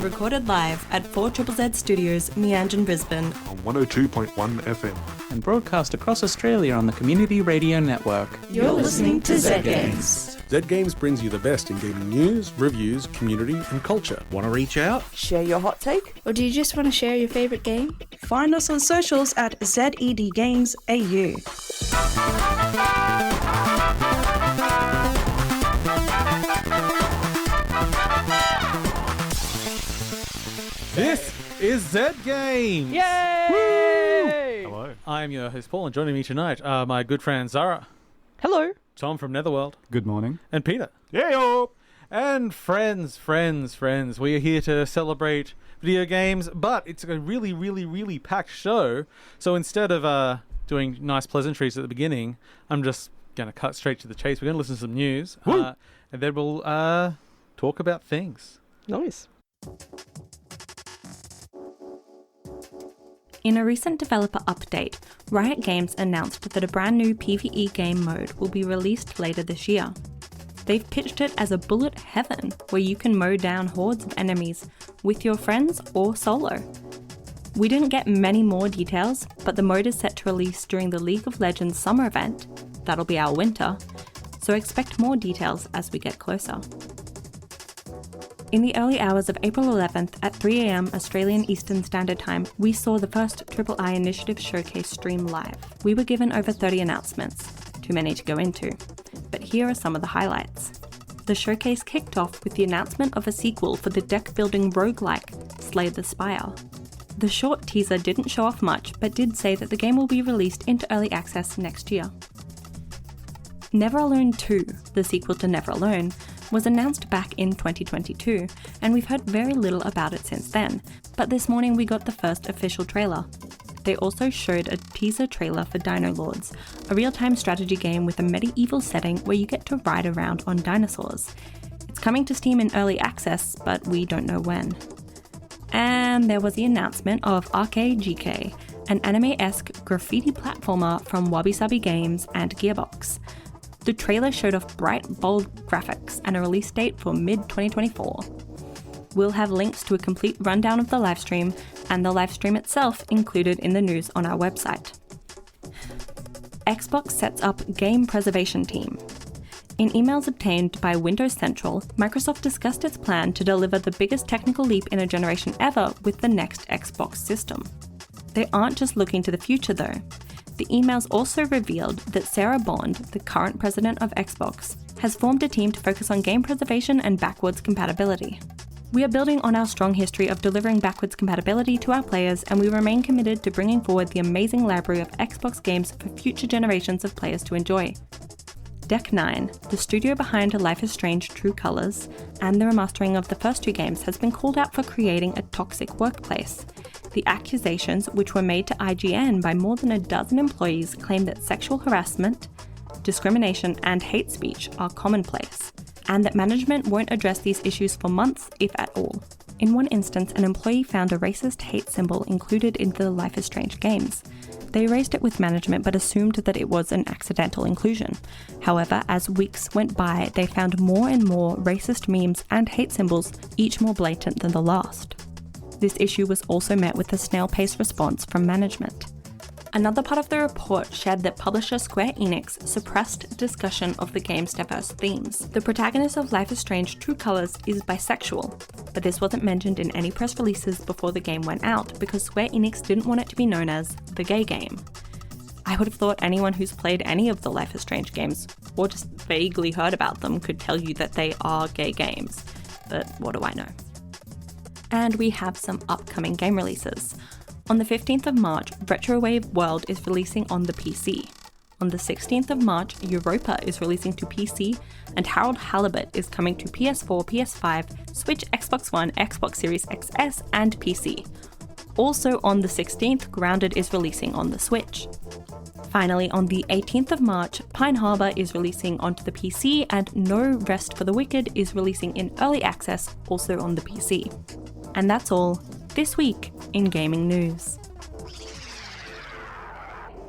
recorded live at 4ZZZ Studios, Meanjin, Brisbane. On 102.1 FM. And broadcast across Australia on the Community Radio Network. You're listening to Z Games. Z Games brings you the best in gaming news, reviews, community and culture. Want to reach out? Share your hot take? Or do you just want to share your favourite game? Find us on socials at ZEDGamesAU. This is Z Games! Yay! Woo! Hello. I am your host Paul, and joining me tonight are my good friend Zahra. Hello. Tom from Netherworld. Good morning. And Peter. Yeah. And friends. We are here to celebrate video games, but it's a really packed show. So instead of doing nice pleasantries at the beginning, I'm just going to cut straight to the chase. We're going to listen to some news, and then we'll talk about things. Nice. In a recent developer update, Riot Games announced that a brand new PvE game mode will be released later this year. They've pitched it as a bullet heaven where you can mow down hordes of enemies with your friends or solo. We didn't get many more details, but the mode is set to release during the League of Legends summer event. That'll be our winter, so expect more details as we get closer. In the early hours of April 11th at 3 AM Australian Eastern Standard Time, we saw the first III Initiative Showcase stream live. We were given over 30 announcements, too many to go into, but here are some of the highlights. The showcase kicked off with the announcement of a sequel for the deck-building roguelike, Slay the Spire. The short teaser didn't show off much, but did say that the game will be released into early access next year. Never Alone 2, the sequel to Never Alone, was announced back in 2022, and we've heard very little about it since then, but this morning we got the first official trailer. They also showed a teaser trailer for Dino Lords, a real-time strategy game with a medieval setting where you get to ride around on dinosaurs. It's coming to Steam in early access, but we don't know when. And there was the announcement of Arcade GK, an anime-esque graffiti platformer from Wabi Sabi Games and Gearbox. The trailer showed off bright, bold graphics and a release date for mid-2024. We'll have links to a complete rundown of the livestream and the livestream itself included in the news on our website. Xbox sets up Game Preservation Team. In emails obtained by Windows Central, Microsoft discussed its plan to deliver the biggest technical leap in a generation ever with the next Xbox system. They aren't just looking to the future though. The emails also revealed that Sarah Bond, the current president of Xbox, has formed a team to focus on game preservation and backwards compatibility. We are building on our strong history of delivering backwards compatibility to our players, and we remain committed to bringing forward the amazing library of Xbox games for future generations of players to enjoy. Deck 9, the studio behind Life is Strange True Colors, and the remastering of the first two games has been called out for creating a toxic workplace. The accusations, which were made to IGN by more than a dozen employees, claim that sexual harassment, discrimination, and hate speech are commonplace, and that management won't address these issues for months, if at all. In one instance, an employee found a racist hate symbol included in the Life is Strange games. They raised it with management but assumed that it was an accidental inclusion. However, as weeks went by, they found more and more racist memes and hate symbols, each more blatant than the last. This issue was also met with a snail-paced response from management. Another part of the report shared that publisher Square Enix suppressed discussion of the game's diverse themes. The protagonist of Life is Strange True Colors is bisexual, but this wasn't mentioned in any press releases before the game went out because Square Enix didn't want it to be known as the gay game. I would have thought anyone who's played any of the Life is Strange games, or just vaguely heard about them, could tell you that they are gay games, but what do I know? And we have some upcoming game releases. On the 15th of March, Retrowave World is releasing on the PC. On the 16th of March, Europa is releasing to PC, and Harold Halibut is coming to PS4, PS5, Switch, Xbox One, Xbox Series XS, and PC. Also on the 16th, Grounded is releasing on the Switch. Finally, on the 18th of March, Pine Harbor is releasing onto the PC, and No Rest for the Wicked is releasing in early access, also on the PC. And that's all this week in gaming news.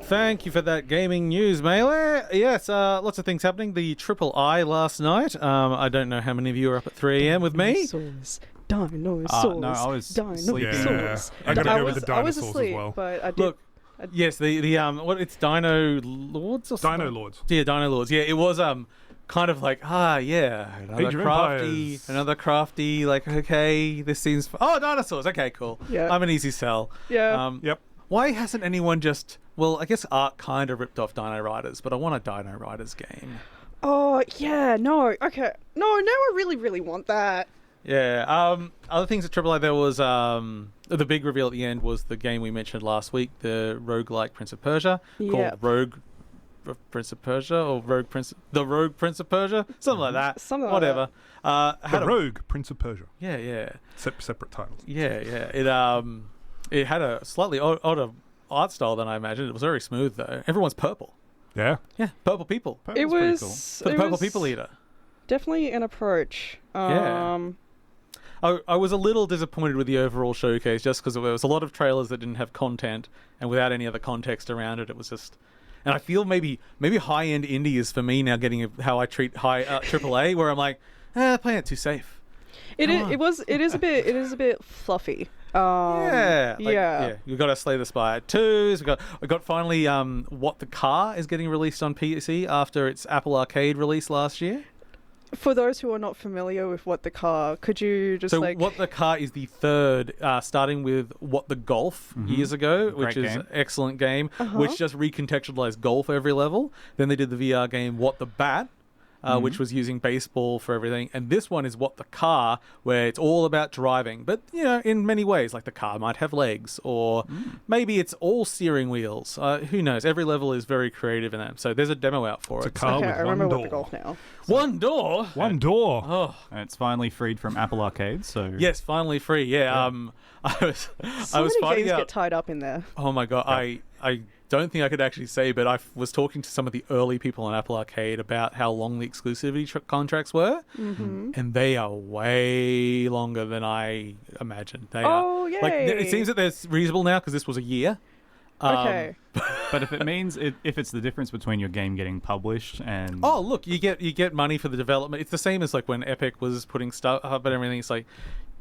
Thank you for that gaming news, Melee. Yes, lots of things happening. The Triple I last night. I don't know how many of you were up at 3 a.m. with me. Dinosaurs. No, I was sleeping. Yeah, I gotta go with the I was dinosaurs asleep, as well. but I did. Look, yes, the it's Dino Lords or something? Dino Lords. Yeah, Dino Lords. Yeah, it was kind of like, yeah, Age of Empires. another crafty, like, okay, this seems dinosaurs, okay, cool. Yeah. I'm an easy sell. Yeah. Yep. Why hasn't anyone just, well, I guess Ark kind of ripped off Dino Riders, but I want a Dino Riders game. Oh, yeah, no, okay. No, now I really, really want that. Yeah. Other things at AAA, there was the big reveal at the end was the game we mentioned last week, the roguelike Prince of Persia, called Rogue Prince of Persia or Rogue Prince of Persia, something like that. Something like whatever. The Rogue Prince of Persia. Yeah. Separate titles. Yeah. It had a slightly odder art style than I imagined. It was very smooth though. Everyone's purple. Yeah. Yeah, purple people. It pretty was cool. For the purple people eater. definitely an approach. Yeah. I was a little disappointed with the overall showcase just because there was a lot of trailers that didn't have content, and without any other context around it, it was just. And I feel maybe high-end indie is for me now getting how I treat high AAA, where I'm like, playing it too safe. It is a bit fluffy. Yeah. We've got to Slay the Spire 2s. We got finally What the Car is getting released on PC after its Apple Arcade release last year. For those who are not familiar with What the Car, could you just What the Car is the third, starting with What the Golf years ago, which is an excellent game, which just recontextualized golf every level. Then they did the VR game What the Bat, which was using baseball for everything. And this one is What the Car, where it's all about driving. But, in many ways, like the car might have legs, or maybe it's all steering wheels. Who knows? Every level is very creative in that. So there's a demo out for It's a it. car with I one remember door. What the Golf now. One door? One door. Oh. And it's finally freed from Apple Arcade, so... Yes, finally free. Yeah. I was Many finding games out. get tied up in there. Oh my god, I don't think I could actually say, but I was talking to some of the early people on Apple Arcade about how long the exclusivity contracts were, and they are way longer than I imagined. They are. Yay! Like, it seems that they're reasonable now because this was a year. Okay. But if it means if it's the difference between your game getting published and Oh, look, you get money for the development. It's the same as like when Epic was putting stuff up and everything. It's like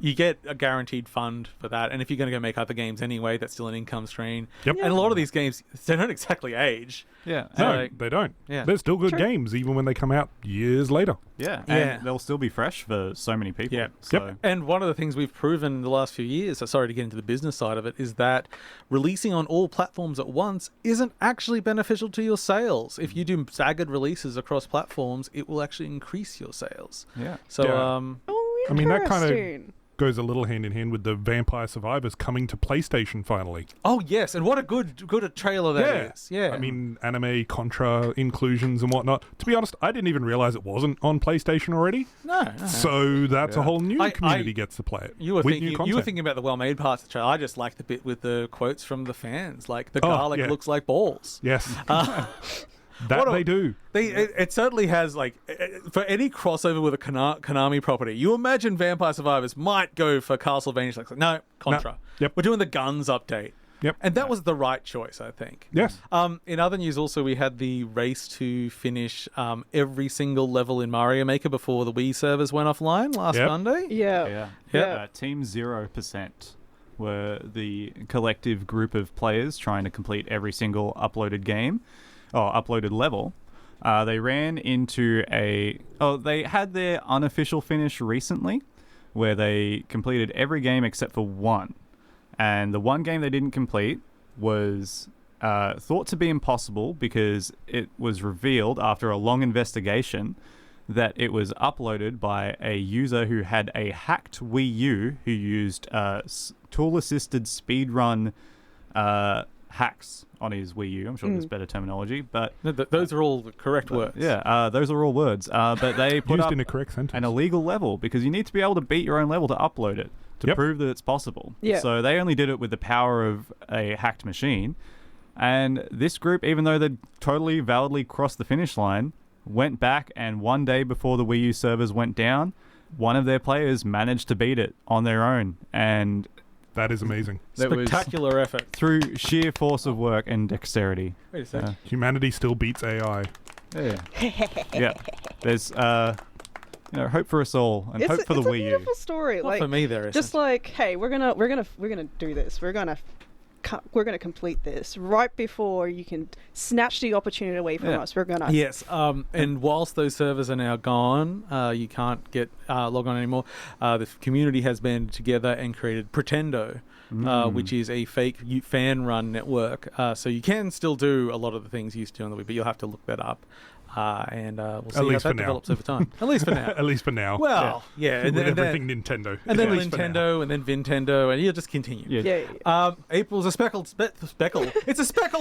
you get a guaranteed fund for that, and if you're going to go make other games anyway, that's still an income stream. Yep. And a lot of these games, they don't exactly age. yeah, No, Like- they don't. Yeah. They're still good True. games, even when they come out years later. yeah, Yeah. and they'll still be fresh for so many people. Yeah. So And one of the things we've proven in the last few years, sorry to get into the business side of it, is that releasing on all platforms at once isn't actually beneficial to your sales. If you do staggered releases across platforms, it will actually increase your sales. yeah. So, Yeah. Oh, I mean, that kind of interesting. goes a little hand in hand with the Vampire Survivors coming to PlayStation finally. oh yes, and what a good trailer that is. Yeah. I mean, anime, Contra, inclusions and whatnot. To be honest, I didn't even realize it wasn't on PlayStation already. no. So that's a whole new I- community gets to play it. You were with thinking new content. about the well-made parts of the trailer. I just like the bit with the quotes from the fans, like the Oh, garlic yeah. looks like balls. Yes. What That a- they do. It certainly has, like, for any crossover with a Konami property, you imagine Vampire Survivors might go for Castlevania. Like, no, Contra. Yep. We're doing the guns update. Yep. And that was the right choice, I think. Yes. In other news, also, we had the race to finish every single level in Mario Maker before the Wii servers went offline last Yep. Monday. Yeah. Yeah. Team 0% were the collective group of players trying to complete every single uploaded game or uploaded level. They ran into they had their unofficial finish recently where they completed every game except for one. And the one game they didn't complete was thought to be impossible because it was revealed after a long investigation that it was uploaded by a user who had a hacked Wii U who used tool-assisted speedrun hacks on his Wii U. I'm sure there's better terminology, but... No, those are all the correct words. Yeah, those are all words. But they put Used up in a correct sentence. an illegal level because you need to be able to beat your own level to upload it to Yep. prove that it's possible. Yeah. So they only did it with the power of a hacked machine. And this group, even though they'd totally validly crossed the finish line, went back and one day before the Wii U servers went down, one of their players managed to beat it on their own. And That is amazing. That was Spectacular effort. through sheer force of work and dexterity. Wait a second. Humanity still beats AI. Yeah. There's hope for us all and hope for the it's a Wii U. beautiful story. Not for me, there isn't. Just like, hey, we're gonna do this. We're gonna complete this right before you can snatch the opportunity away from us. We're gonna. Yes, and whilst those servers are now gone, you can't get log on anymore. The community has banded together and created Pretendo, which is a fake fan-run network. So you can still do a lot of the things you used to do on the Wii, but you'll have to look that up. And we'll see how that develops over time. At least for now. At least for now. Well, yeah. And everything Nintendo. And then At least for now. Nintendo, and then Vintendo, and you'll just continue. Yeah. April's a speckle. It's a speckle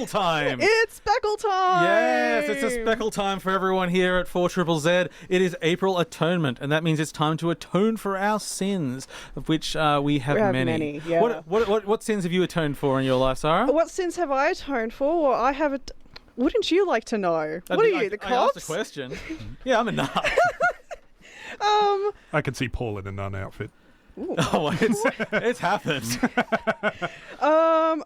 time. It's speckle time. Yes, it's a speckle time for everyone here at 4ZZZ. It is April Atonement, and that means it's time to atone for our sins, of which we have many. Yeah. What sins have you atoned for in your life, Zahra? What sins have I atoned for? Well, I have it. Wouldn't you like to know? What are you, the cops? I asked a question. Yeah, I'm a nun. I could see Paul in a nun outfit. Oh, it's happened.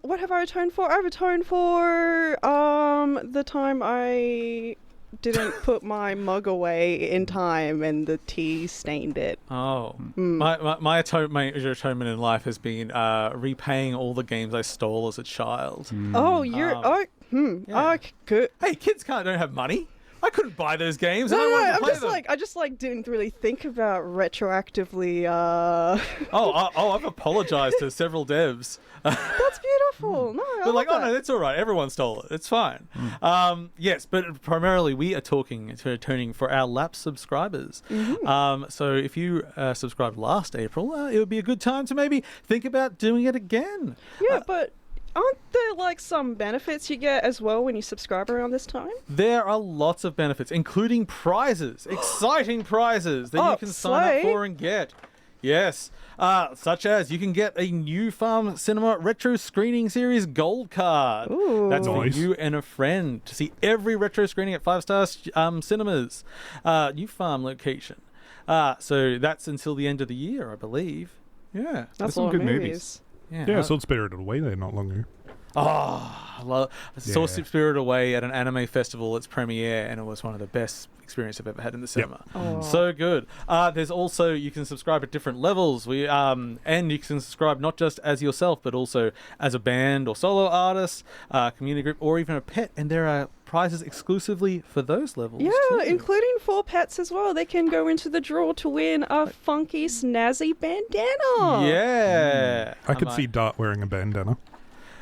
What have I atoned for? I've atoned for the time I didn't put my mug away in time and the tea stained it. Oh, my atonement in life has been repaying all the games I stole as a child. Oh, you're yeah. Good. Hey, kids don't have money. I couldn't buy those games. No, and I wanted to I'm play just them. I just didn't really think about retroactively. I've apologized to several devs. That's beautiful. No, They're like, no, that's all right. Everyone stole it. It's fine. Yes, but primarily we are atoning for our lapsed subscribers. So if you subscribed last April, it would be a good time to maybe think about doing it again. Yeah, but aren't there some benefits you get as well when you subscribe around this time? There are lots of benefits, including prizes, exciting prizes that you can sign up for and get. Yes, such as you can get a New Farm Cinema Retro Screening Series Gold Card. Ooh. That's for Nice. you and a friend to see every retro screening at 5-star cinemas. New Farm location. So that's until the end of the year, I believe. Yeah. That's some a lot of good movies. movies. Yeah, I saw Spirited Away there not long ago. I saw Yeah. Spirit Away at an anime festival, its premiere, and it was one of the best experiences I've ever had in the cinema. So good. There's also, you can subscribe at different levels. And you can subscribe not just as yourself, but also as a band or solo artist, community group, or even a pet. And there are prizes exclusively for those levels. Yeah, too. including 4 pets as well. They can go into the draw to win a funky, snazzy bandana. Yeah. I could see Dart wearing a bandana.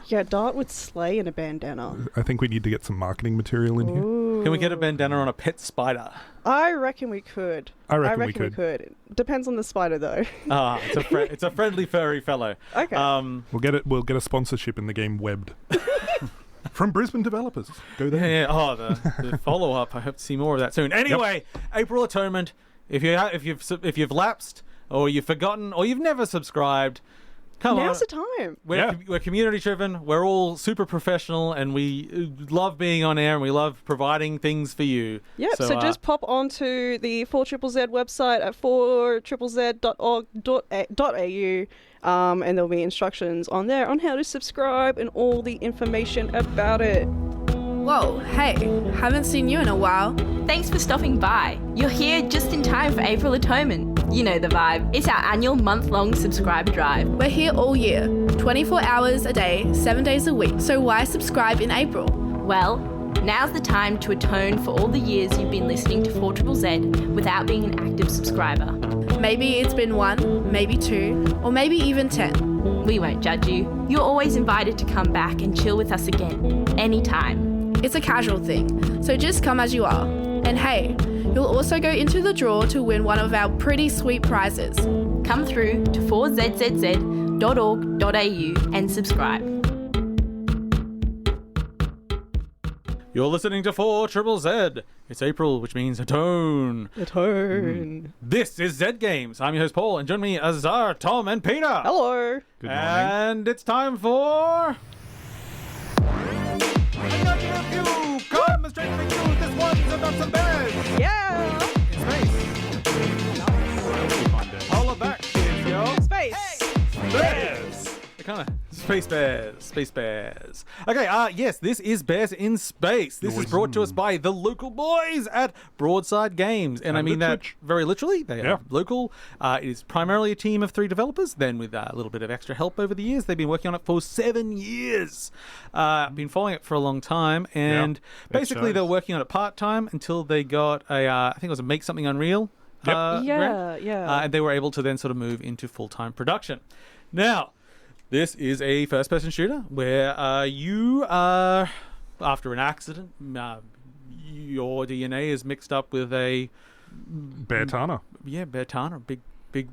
Yeah, Dart would slay in a bandana. I think we need to get some marketing material in here. Ooh. Can we get a bandana on a pet spider? I reckon we could. I reckon we could. Depends on the spider, though. It's a friendly furry fellow. Okay. We'll get a sponsorship in the game Webbed. From Brisbane developers. Go there. Yeah. Oh, the follow up. I hope to see more of that soon. Anyway, April Atonement. If you've lapsed or you've forgotten or you've never subscribed, come on. Now's the time. We're community driven. We're all super professional, and we love being on air, and we love providing things for you. Yep, so just pop onto the 4ZZZ website at 4ZZZ.org.au, and there'll be instructions on there on how to subscribe and all the information about it. Whoa, hey, haven't seen you in a while. Thanks for stopping by. You're here just in time for April Atonement. You know the vibe. It's our annual month-long subscriber drive. We're here all year, 24 hours a day, 7 days a week. So why subscribe in April? Well, now's the time to atone for all the years you've been listening to 4ZZZ without being an active subscriber. Maybe it's been 1, maybe 2, or maybe even 10. We won't judge you. You're always invited to come back and chill with us again, anytime. It's a casual thing, so just come as you are. And hey, you'll also go into the draw to win one of our pretty sweet prizes. Come through to 4ZZZ.org.au and subscribe. You're listening to 4ZZZ. It's April, which means atone. Atone. This is Z Games. I'm your host Paul, and join me as Zahra, Tom, and Peter. Hello. Good morning. And it's time for... Another review! Come straight for you! This one's about some bears! Yeah. Space! Holla back, kids, yo! Space. Bears! kind of Space Bears. Okay, yes, this is Bears in Space. This is brought to us by the local boys at Broadside Games, and I mean that very literally. They are local. It is primarily a team of 3 developers. Then with a little bit of extra help over the years, they've been working on it for 7 years. Been following it for a long time, and basically they were working on it part time until they got I think it was a Make Something Unreal. Grant. And they were able to then sort of move into full-time production. Now, this is a first-person shooter where you are, after an accident, your DNA is mixed up with a... Bear Tana. Yeah, Bear Tana, big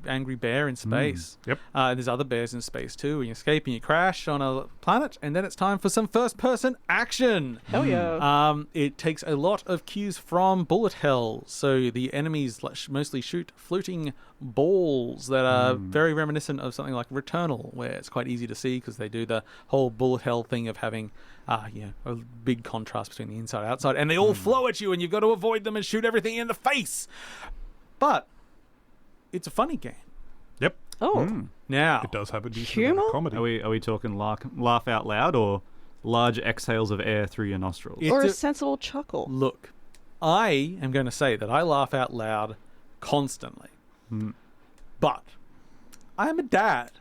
angry bear in space. And there's other bears in space too. And you escape and you crash on a planet, and then it's time for some first-person action. Hell yeah! It takes a lot of cues from bullet hell. So the enemies mostly shoot floating balls that are very reminiscent of something like Returnal, where it's quite easy to see because they do the whole bullet hell thing of having a big contrast between the inside and outside, and they all flow at you, and you've got to avoid them and shoot everything in the face. But it's a funny game. Yep. Now it does have a decent amount of comedy. Are we talking laugh out loud or large exhales of air through your nostrils? Or a sensible chuckle? Look, I am going to say that I laugh out loud constantly. But I am a dad.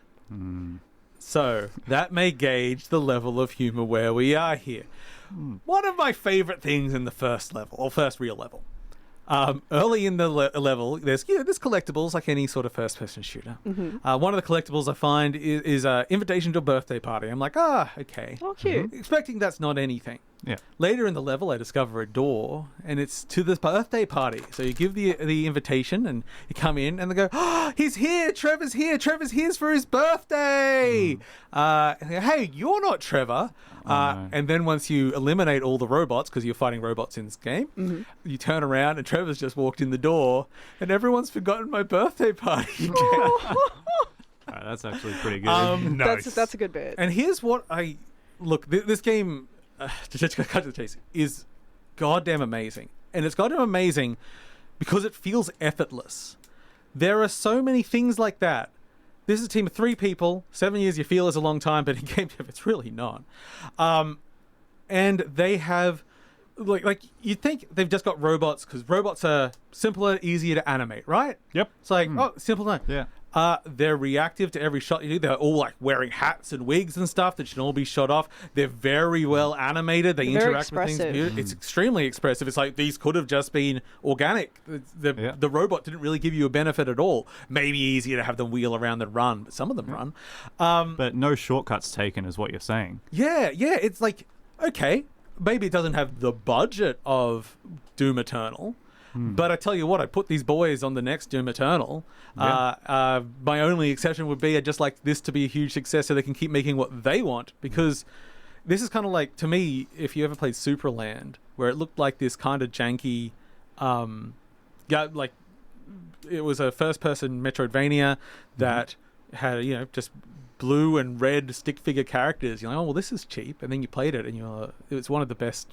So that may gauge the level of humor where we are here. One of my favorite things in the first level, or first real level, early in the level, there's collectibles like any sort of first-person shooter. One of the collectibles I find is an invitation to a birthday party. I'm like, okay. Oh, cute. Expecting that's not anything. Yeah. Later in the level, I discover a door, and it's to the birthday party. So you give the invitation, and you come in, and they go, he's here! Trevor's here! Trevor's here for his birthday! And they go, hey, you're not Trevor. And then once you eliminate all the robots, because you're fighting robots in this game, you turn around, and Trevor's just walked in the door, and everyone's forgotten my birthday party. That's actually pretty good. Nice. That's a good bit. And here's what this game, to cut to the chase, is goddamn amazing. And it's goddamn amazing because it feels effortless. There are so many things like that. This is a team of 3 people. 7 years you feel is a long time, but in game dev it's really not. And they have, like you'd think they've just got robots because robots are simpler, easier to animate, right? Yep. It's like, simple no. Yeah. They're reactive to every shot you do. They're all like wearing hats and wigs and stuff that should all be shot off. They're very well animated. They interact with things. It's extremely expressive. It's like these could have just been organic. The robot didn't really give you a benefit at all. Maybe easier to have them wheel around than run, but some of them run. But no shortcuts taken is what you're saying. Yeah. It's like, okay, maybe it doesn't have the budget of Doom Eternal. But I tell you what, I put these boys on the next Doom Eternal. My only exception would be I'd just like this to be a huge success so they can keep making what they want, because this is kind of like, to me, if you ever played Superland, where it looked like this kind of janky, like it was a first-person Metroidvania that had, just blue and red stick figure characters. You're like, oh, well, this is cheap. And then you played it, and it's one of the best,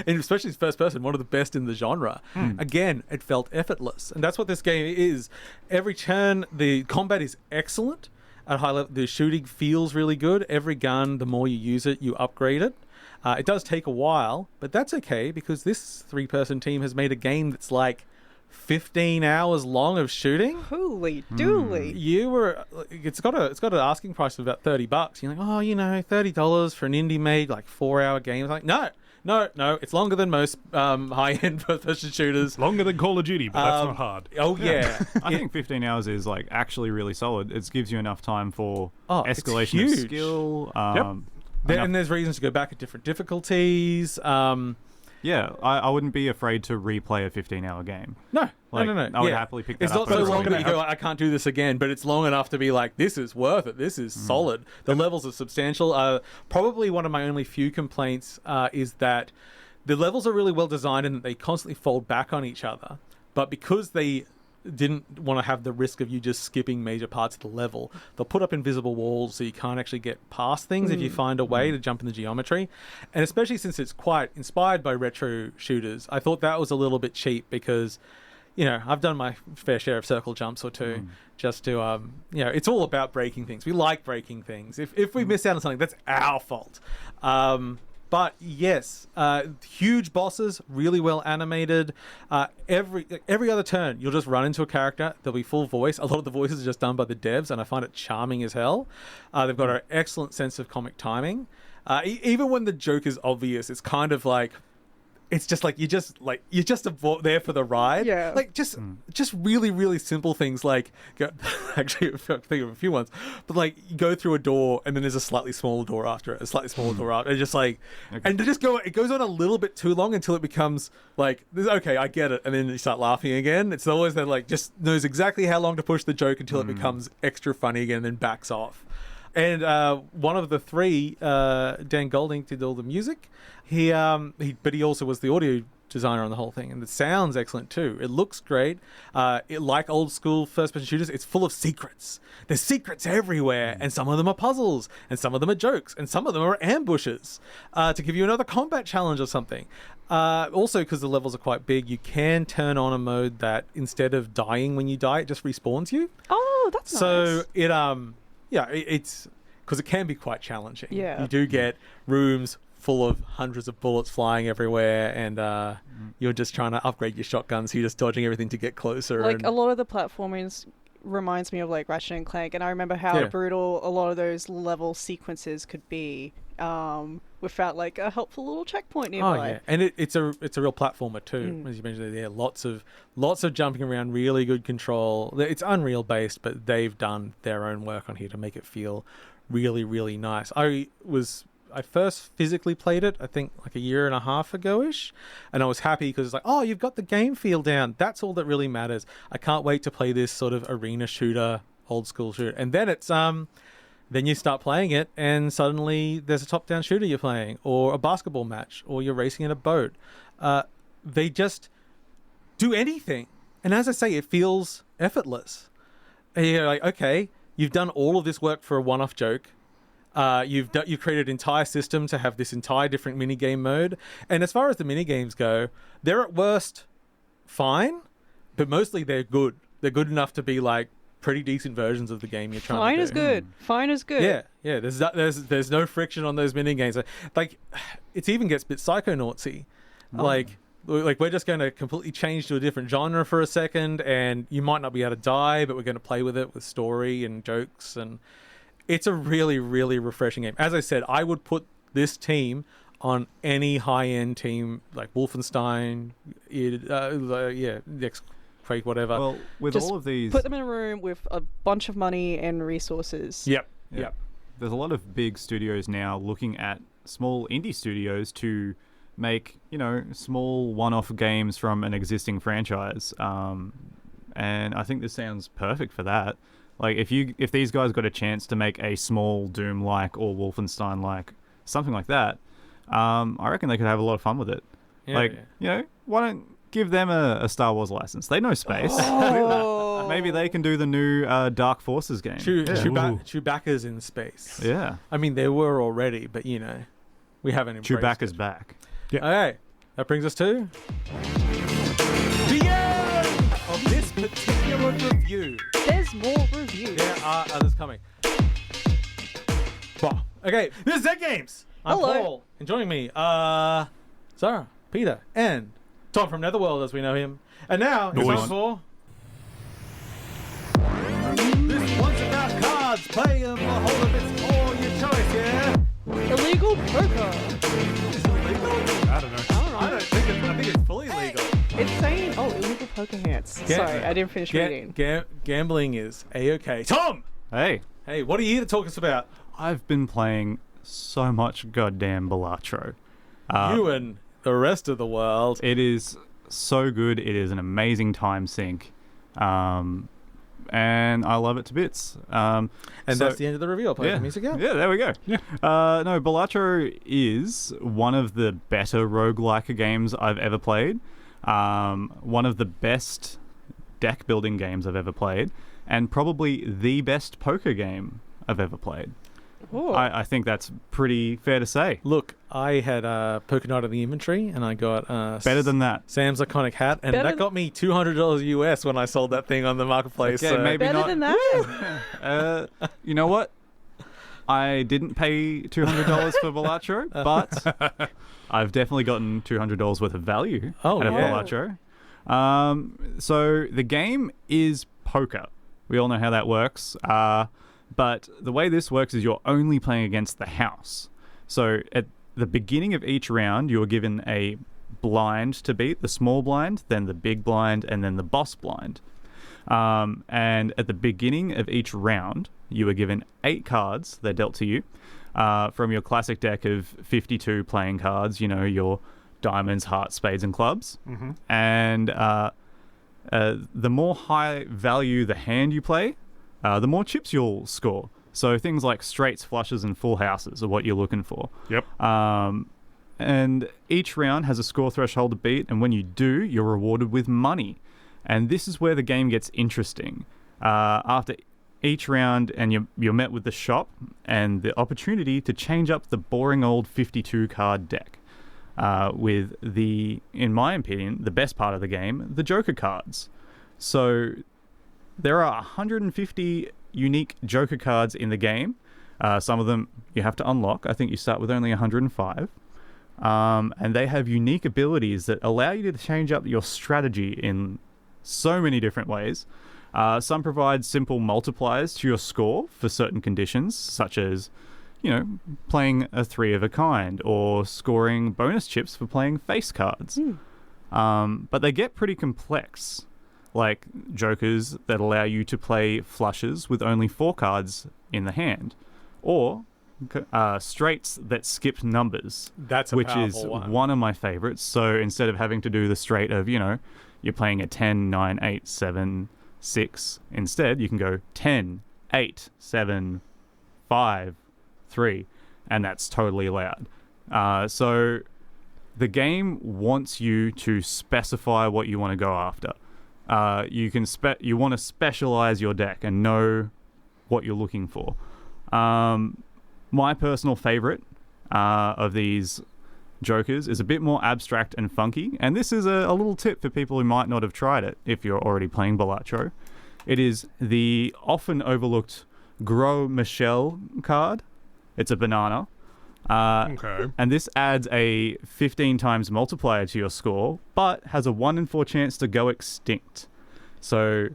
and especially first person, one of the best in the genre. Again, it felt effortless. And that's what this game is. Every turn, the combat is excellent at high level. The shooting feels really good. Every gun, the more you use it, you upgrade it. It does take a while, but that's okay, because this 3-person team has made a game that's like 15 hours long of shooting. Holy dooly. It's got an asking price of about $30. You're like, $30 for an indie made like 4-hour game. It's like, no, it's longer than most high-end first-person shooters. Longer than Call of Duty, but that's not hard. Oh yeah. I think 15 hours is like actually really solid. It gives you enough time for escalation it's of huge. Skill. And there's reasons to go back at different difficulties. I wouldn't be afraid to replay a 15-hour game. No. I would happily pick that up. It's not so long that you go, I can't do this again, but it's long enough to be like, this is worth it. This is solid. The levels are substantial. Probably one of my only few complaints is that the levels are really well designed and that they constantly fold back on each other. But because they didn't want to have the risk of you just skipping major parts of the level, they'll put up invisible walls so you can't actually get past things if you find a way to jump in the geometry. And especially since it's quite inspired by retro shooters, I thought that was a little bit cheap, because I've done my fair share of circle jumps or two just to, it's all about breaking things. We like breaking things. If we miss out on something, that's our fault. But yes, huge bosses, really well animated. Every other turn, you'll just run into a character. There'll be full voice. A lot of the voices are just done by the devs, and I find it charming as hell. They've got an excellent sense of comic timing. Even when the joke is obvious, it's kind of like, it's just like you're just there for the ride. Yeah. Like just really, really simple things like actually I think of a few ones, but like you go through a door and then there's a slightly smaller door after it, a slightly smaller door after it. It's just like, and it goes on a little bit too long until it becomes like, okay, I get it, and then you start laughing again. It's always that like just knows exactly how long to push the joke until it becomes extra funny again, and then backs off. And one of the three, Dan Golding, did all the music. But he also was the audio designer on the whole thing, and the sound's excellent too. It looks great. Like old school first-person shooters, it's full of secrets. There's secrets everywhere, and some of them are puzzles, and some of them are jokes, and some of them are ambushes to give you another combat challenge or something. Also, because the levels are quite big, you can turn on a mode that instead of dying when you die, it just respawns you. Oh, that's nice. So it's because it can be quite challenging. Yeah. You do get rooms full of hundreds of bullets flying everywhere, and you're just trying to upgrade your shotguns, so you're just dodging everything to get closer. Like, a lot of the platforming reminds me of like Ratchet and Clank, and I remember how brutal a lot of those level sequences could be without like a helpful little checkpoint nearby. Oh yeah, and it's a real platformer too, as you mentioned. Yeah, lots of jumping around, really good control. It's Unreal based, but they've done their own work on here to make it feel really, really nice. I first physically played it, I think, like a year and a half ago-ish, and I was happy because it's like, oh, you've got the game feel down. That's all that really matters. I can't wait to play this sort of arena shooter, old school shooter. And then it's then you start playing it, and suddenly there's a top-down shooter you're playing, or a basketball match, or you're racing in a boat. They just do anything, and as I say, it feels effortless. And you're like, okay, you've done all of this work for a one-off joke. You've created an entire system to have this entire different minigame mode. And as far as the minigames go, they're at worst fine, but mostly they're good. They're good enough to be like pretty decent versions of the game you're trying to do. Fine is good. Fine is good. Yeah. There's no friction on those minigames. Like, it even gets a bit Psychonautsy. Like we're just going to completely change to a different genre for a second, and you might not be able to die, but we're going to play with it with story and jokes, and it's a really, really refreshing game. As I said, I would put this team on any high-end team like Wolfenstein, next Quake, whatever. Well, with Just all of these, put them in a room with a bunch of money and resources. Yep. There's a lot of big studios now looking at small indie studios to make, small one-off games from an existing franchise. And I think this sounds perfect for that. Like, if these guys got a chance to make a small Doom-like or Wolfenstein-like, something like that, I reckon they could have a lot of fun with it. Why don't give them a Star Wars license? They know space. Oh. Maybe they can do the new Dark Forces game. Chewbacca's in space. Yeah. I mean, there were already, but, we haven't embraced Chewbacca's it. back. Yeah. Okay, that brings us to the end of this particular review. There's more reviews. There are others coming. Well, okay, this is Zed Games. I'm Hello. Paul, and joining me, Zahra, Peter, and Tom from Netherworld, as we know him. And now it's Noise. time for this one's about cards. Play them for hold of it's all your choice, yeah. Illegal poker. Is it legal? I don't know. I think it's fully legal. It's saying, illegal poker hands. Sorry, I didn't finish reading. Gambling is A-okay. Tom! Hey, What are you here to talk us about? I've been playing so much goddamn Balatro. You and the rest of the world. It is so good. It is an amazing time sink. And I love it to bits. And that's the end of the review. I'll play the music out. Yeah, there we go. Yeah. No, Balatro is one of the better roguelike games I've ever played. One of the best deck building games I've ever played. And probably the best poker game I've ever played. I think that's pretty fair to say. Look, I had Poker Night in the inventory, and I got Better than that. Sam's iconic hat, and that got me $200 US when I sold that thing on the marketplace. Okay, maybe Better not. than that? You know what? I didn't pay $200 for Balatro, but I've definitely gotten $200 worth of value out of Balatro. So the game is poker. We all know how that works. But the way this works is you're only playing against the house. So at the beginning of each round, you're given a blind to beat, the small blind, then the big blind, and then the boss blind. And at the beginning of each round, you are given 8 cards. They're dealt to you from your classic deck of 52 playing cards, you know, your diamonds, hearts, spades, and clubs. Mm-hmm. And the more high value the hand you play, the more chips you'll score. So things like straights, flushes, and full houses are what you're looking for. Yep. And each round has a score threshold to beat, and when you do, you're rewarded with money. And this is where the game gets interesting. After each round, and you're met with the shop and the opportunity to change up the boring old 52 card deck with the, in my opinion, the best part of the game, the Joker cards. So there are 150 unique Joker cards in the game. Some of them you have to unlock. I think you start with only 105. And they have unique abilities that allow you to change up your strategy in so many different ways. Some provide simple multipliers to your score for certain conditions, such as, you know, playing a 3 of a kind or scoring bonus chips for playing face cards. But they get pretty complex, like jokers that allow you to play flushes with only 4 cards in the hand, or straights that skip numbers. That's a which is powerful one of my favorites. So instead of having to do the straight of, you know, you're playing a 10, 9, 8, 7, 6, instead you can go 10, 8, 7, 5, 3, and that's totally allowed. So the game wants you to specify what you want to go after. You want to specialize your deck and know what you're looking for. My personal favorite of these jokers is a bit more abstract and funky, and this is a little tip for people who might not have tried it if you're already playing Balatro. It is the often overlooked Gros Michel card. It's a banana. Okay. And this adds a 15 times multiplier to your score, but has a 1 in 4 chance to go extinct. So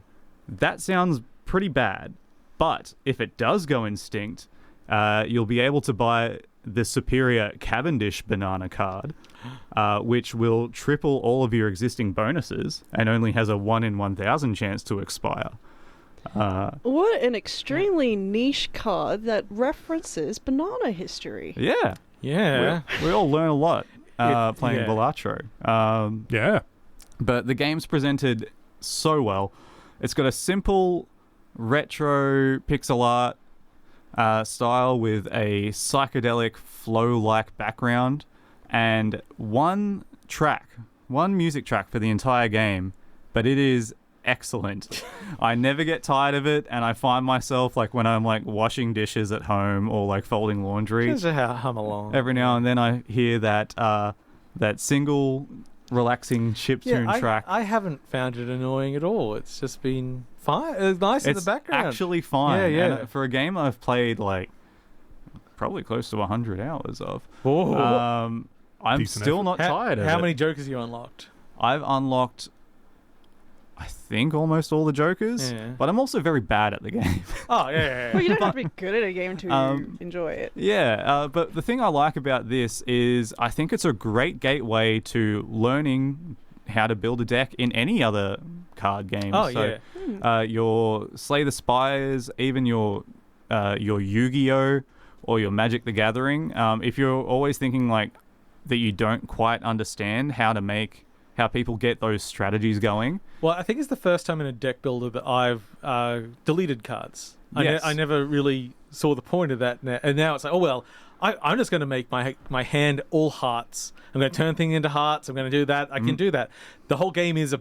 that sounds pretty bad, but if it does go extinct, you'll be able to buy the superior Cavendish banana card, which will triple all of your existing bonuses and only has a 1 in 1,000 chance to expire. What an extremely niche card that references banana history. Yeah. Yeah. We all learn a lot playing Balatro. Yeah. But the game's presented so well. It's got a simple retro pixel art style with a psychedelic flow-like background and one music track for the entire game, but it is excellent. I never get tired of it, and I find myself, like, when I'm like washing dishes at home or like folding laundry, Just hum along. every now and then I hear that single relaxing chiptune track. I haven't found it annoying at all. It's just been fine. It's nice in the background. It's actually fine. Yeah. And for a game I've played like probably close to 100 hours of, Oh. I'm Decent still effort. not tired of it. How many jokers you unlocked? I've unlocked, I think, almost all the jokers, Yeah. but I'm also very bad at the game. Oh, yeah. Well, you don't have to be good at a game to enjoy it. Yeah, but the thing I like about this is I think it's a great gateway to learning how to build a deck in any other card game. Oh, so, your Slay the Spires, even your Yu-Gi-Oh! Or your Magic the Gathering. If you're always thinking like that you don't quite understand how people get those strategies going. Well, I think it's the first time in a deck builder that I've deleted cards. Yes. I never really saw the point of that. And now it's like, oh, well, I'm just going to make my hand all hearts. I'm going to turn things into hearts. I'm going to do that. I can do that. The whole game is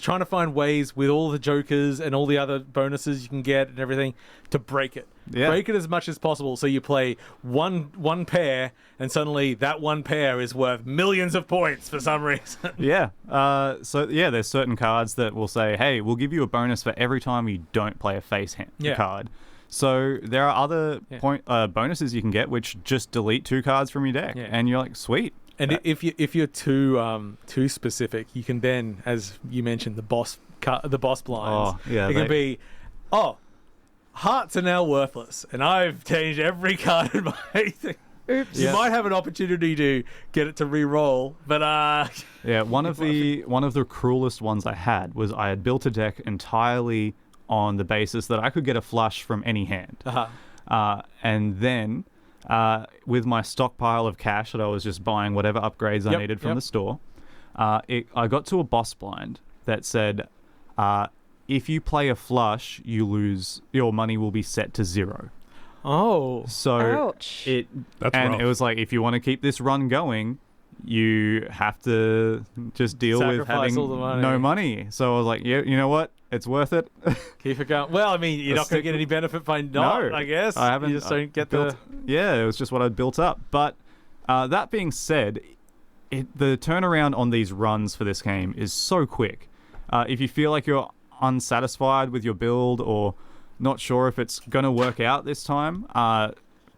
trying to find ways with all the jokers and all the other bonuses you can get and everything to break it. Yeah. Break it as much as possible so you play one pair and suddenly that one pair is worth millions of points for some reason. Yeah. There's certain cards that will say, hey, we'll give you a bonus for every time you don't play a face card. So there are other bonuses you can get which just delete 2 cards from your deck, and you're like, sweet. And if you're too specific, you can then, as you mentioned, the boss blinds. It can be, hearts are now worthless, and I've changed every card in my thing. Oops. You might have an opportunity to get it to re-roll, but one of the cruelest ones I had was I had built a deck entirely on the basis that I could get a flush from any hand. And then with my stockpile of cash that I was just buying whatever upgrades I needed from the store, I got to a boss blind that said, if you play a flush, you lose, your money will be set to 0. Oh. So ouch. It rough. was like, if you want to keep this run going, you have to just deal with having all the money. no money. So I was like, you know what? It's worth it. Keep it going. Well, I mean, you're not going to get any benefit by not, I guess. I haven't. You just don't get Yeah, it was just what I'd built up. But that being said, the turnaround on these runs for this game is so quick. If you feel like you're unsatisfied with your build or not sure if it's going to work out this time,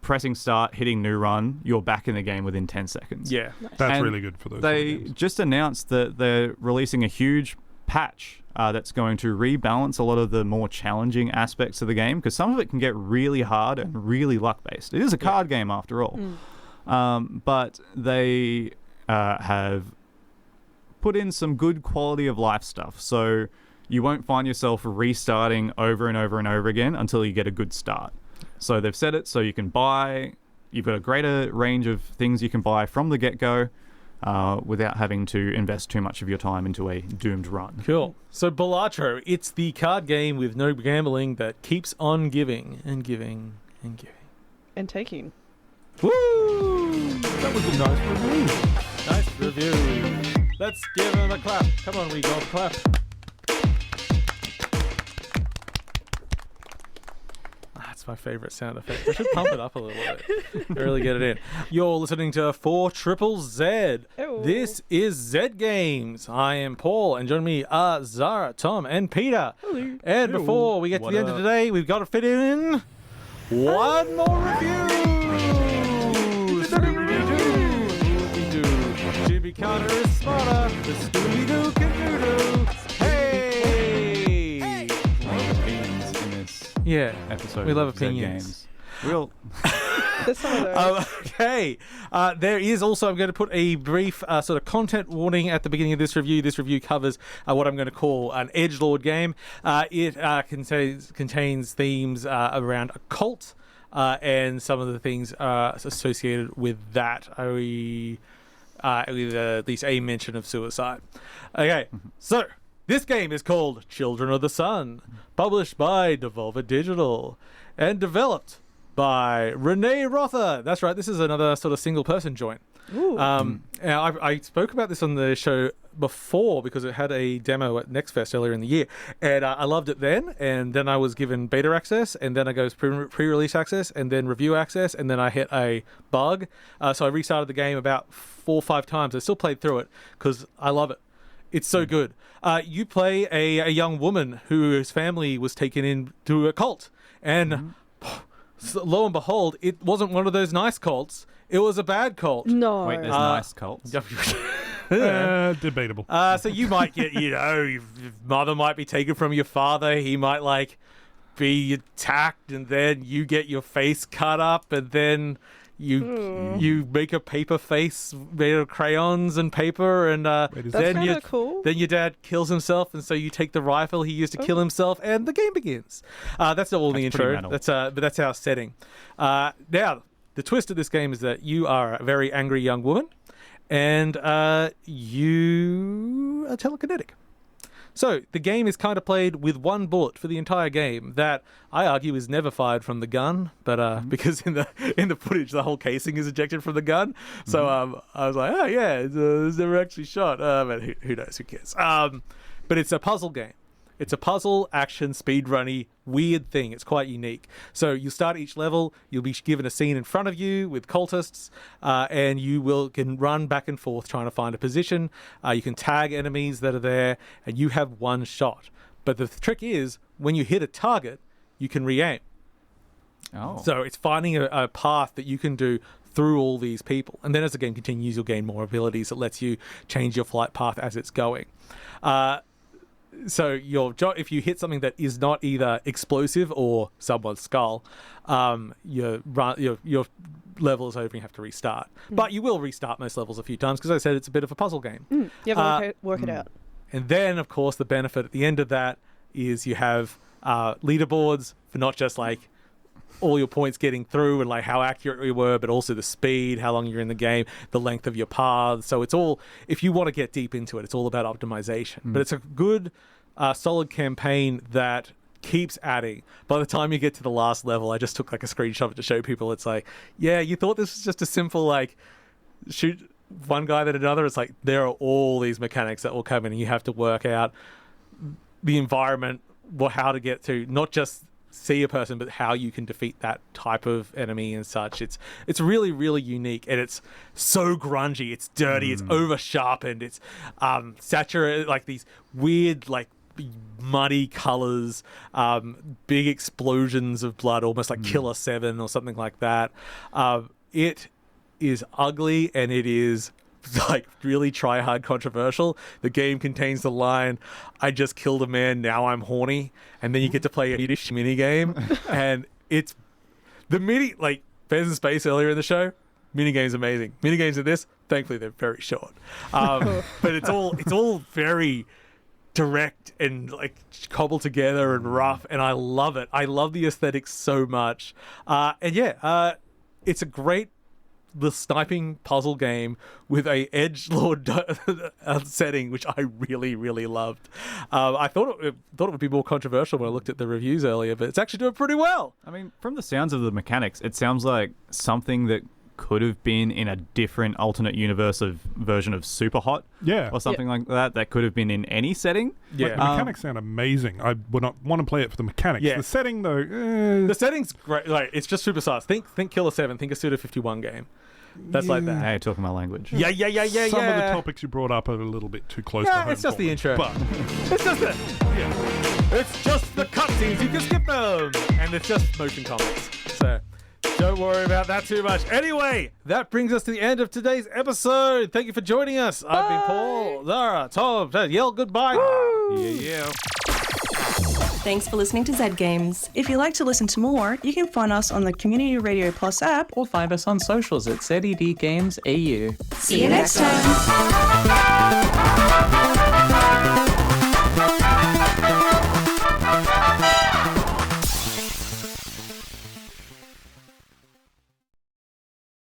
pressing start, hitting new run, you're back in the game within 10 seconds. Yeah. That's really good for those They games. just announced that they're releasing a huge patch that's going to rebalance a lot of the more challenging aspects of the game, because some of it can get really hard and really luck-based. It is a card game after all. But they have put in some good quality of life stuff. So you won't find yourself restarting over and over and over again until you get a good start. So they've set it so you can buy, you've got a greater range of things you can buy from the get-go without having to invest too much of your time into a doomed run. Cool. So Balatro, it's the card game with no gambling that keeps on giving and giving and giving. And taking. Woo! That was a nice review. Nice review. Let's give him a clap. Come on, we got clap. That's my favorite sound effect. I should pump it up a little bit. Really get it in. You're listening to 4ZZZ. Ew. This is Z Games. I am Paul, and joining me are Zahra, Tom, and Peter. Hello. And before we get to the end of today, we've got to fit in one more review. Scooby-Doo. Jimmy Carter is smarter. The Scooby-Doo can do. Hey! Opinions in this episode. We love of Z opinions. Games. We'll There's some of those. Okay. There is also, I'm going to put a brief sort of content warning at the beginning of this review. This review covers what I'm going to call an edgelord game. It contains themes around a cult and some of the things associated with that. With at least a mention of suicide. Okay, so this game is called Children of the Sun, published by Devolver Digital and developed by Renee Rother. That's right, this is another sort of single-person joint. Now, I spoke about this on the show before because it had a demo at NextFest earlier in the year, and I loved it then, and then I was given beta access, and then I goes pre-release access, and then review access, and then I hit a bug, so I restarted the game about 4 or 5 times. I still played through it because I love it. It's so good. You play a young woman whose family was taken into a cult, and lo and behold, it wasn't one of those nice cults. It was a bad cult. No. wait, there's nice cults. Debatable. So you might get, your mother might be taken from your father. He might be attacked, and then you get your face cut up, and then you make a paper face made of crayons and paper, and then cool. Then your dad kills himself, and so you take the rifle he used to kill himself, and the game begins. That's all the intro. But that's our setting. Now, the twist of this game is that you are a very angry young woman, and you are telekinetic. So the game is kind of played with one bullet for the entire game that I argue is never fired from the gun, but because in the footage the whole casing is ejected from the gun. So I was like, oh yeah, it's never actually shot. But who knows? Who cares? But it's a puzzle game. It's a puzzle, action, speedrunny, weird thing. It's quite unique. So you start each level, you'll be given a scene in front of you with cultists, and you can run back and forth trying to find a position. You can tag enemies that are there, and you have one shot. But the trick is, when you hit a target, you can re-aim. Oh. So it's finding a path that you can do through all these people. And then as the game continues, you'll gain more abilities that lets you change your flight path as it's going. So if you hit something that is not either explosive or someone's skull, your level is over and you have to restart. But you will restart most levels a few times because I said it's a bit of a puzzle game. You have to work it out. And then, of course, the benefit at the end of that is you have leaderboards for not just like all your points getting through and like how accurate you were, but also the speed, how long you're in the game, the length of your paths. So it's all, if you want to get deep into it, it's all about optimization. But it's a good, solid campaign that keeps adding. By the time you get to the last level, I just took like a screenshot of it to show people. It's like, yeah, you thought this was just a simple like shoot one guy then another. It's like there are all these mechanics that will come in and you have to work out the environment, how to get to not just see a person, but how you can defeat that type of enemy and such. It's really, really unique, and it's so grungy. It's dirty. It's over sharpened. It's saturated, like these weird, like muddy colors, big explosions of blood, almost like Killer 7 or something like that. It is ugly, and it is like really try hard controversial. The game contains the line, "I just killed a man, now I'm horny," and then you get to play a Yiddish mini game, and it's the like Fans in Space earlier in the show. Mini games amazing. Mini games of this, thankfully they're very short, but it's all very direct and like cobbled together and rough, and I love it. I love the aesthetics so much, it's a great sniping puzzle game with a edgelord setting, which I really, really loved. I thought it would be more controversial when I looked at the reviews earlier, but it's actually doing pretty well. I mean, from the sounds of the mechanics, it sounds like something that could have been in a different alternate universe of version of Super Hot, or something like that could have been in any setting. The mechanics sound amazing. I would not want to play it for the mechanics. The setting though, the setting's great. Like, it's just super sus. Think Killer 7, think a Suda 51 game. That's like that. Hey, talking my language. Yeah. Some of the topics you brought up are a little bit too close to home. It's just the intro. But it's just the cutscenes. You can skip them, and it's just motion comics. So don't worry about that too much. Anyway, that brings us to the end of today's episode. Thank you for joining us. Bye. I've been Paul, Zahra, Tom. Yell goodbye. Yeah. Thanks for listening to Zed Games. If you'd like to listen to more, you can find us on the Community Radio Plus app or find us on socials at ZED Games AU. See you next time.